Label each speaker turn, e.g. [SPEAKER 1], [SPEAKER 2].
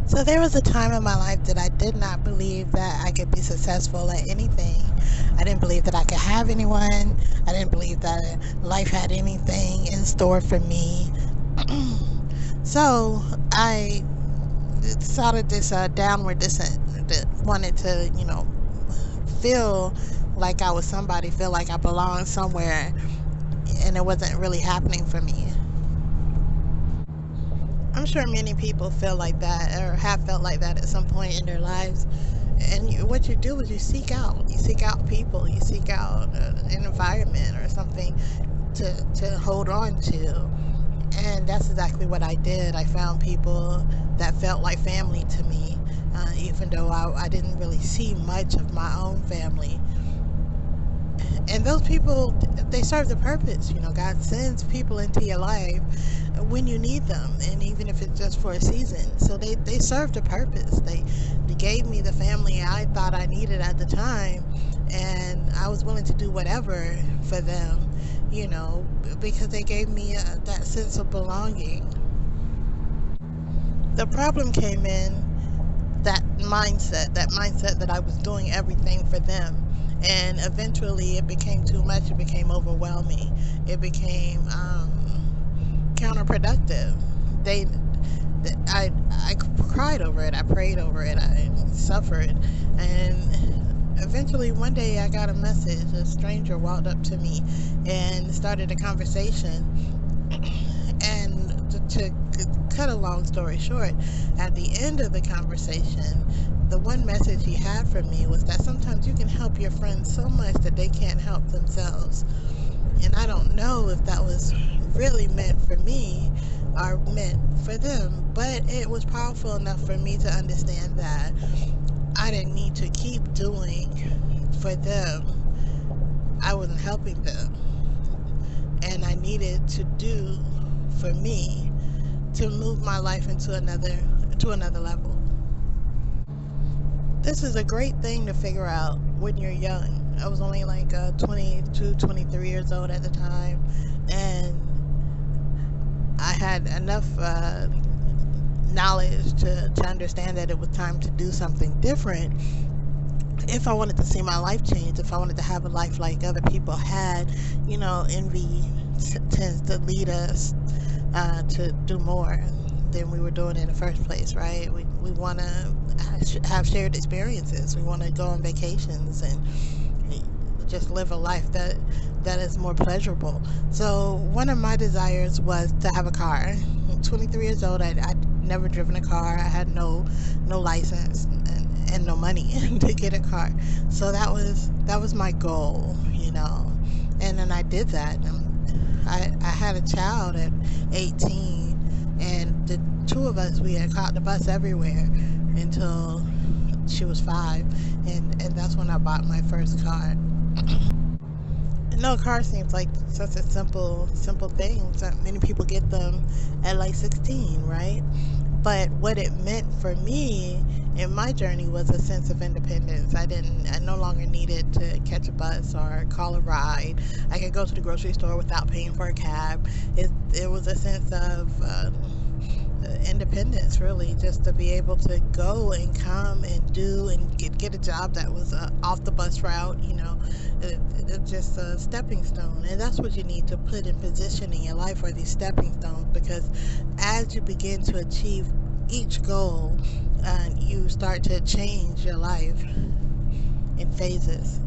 [SPEAKER 1] So there was a time in my life that I did not believe that I could be successful at anything. I didn't believe that I could have anyone. I didn't believe that life had anything in store for me. So I started this downward descent that wanted to, feel like I was somebody, feel like I belonged somewhere, and it wasn't really happening for me. I'm sure many people feel like that or have felt like that at some point in their lives. And what you do is you seek out people, you seek out an environment or something to hold on to. And that's exactly what I did. I found people that felt like family to me, even though I didn't really see much of my own family. And those people, they serve the purpose. God sends people into your life when you need them, and even if it's just for a season. So they serve the purpose. They gave me the family I thought I needed at the time, and I was willing to do whatever for them, because they gave me that sense of belonging. The problem came in that mindset that I was doing everything for them. And eventually it became too much. It became overwhelming. It became counterproductive. They, I cried over it. I prayed over it. I suffered. And eventually one day I got a message. A stranger walked up to me and started a conversation. And to cut a long story short, at the end of the conversation, the one message he had for me was that sometimes you can help your friends so much that they can't help themselves. And I don't know if that was really meant for me or meant for them, but it was powerful enough for me to understand that I didn't need to keep doing for them. I wasn't helping them, and I needed to do for me to move my life into another level. This is a great thing to figure out when you're young. I was only like 22, 23 years old at the time, and I had enough knowledge to understand that it was time to do something different. If I wanted to see my life change, if I wanted to have a life like other people had, envy tends to lead us to do more than we were doing in the first place, right? We want to have shared experiences. We want to go on vacations and just live a life that is more pleasurable. So one of my desires was to have a car. I'm 23 years old. I'd never driven a car. I had no license and no money to get a car. So that was my goal, And then I did that. I had a child at 18, and the two of us, we had caught the bus everywhere until she was 5, and that's when I bought my first car. No, a car seems like such a simple thing. So many people get them at like 16, right? But what it meant for me in my journey was a sense of independence. I no longer needed to catch a bus or call a ride. I could go to the grocery store without paying for a cab. It was a sense of independence, really, just to be able to go and come and do and get a job that was off the bus route. It's just a stepping stone, and that's what you need to put in position in your life, are these stepping stones, because as you begin to achieve each goal, you start to change your life in phases.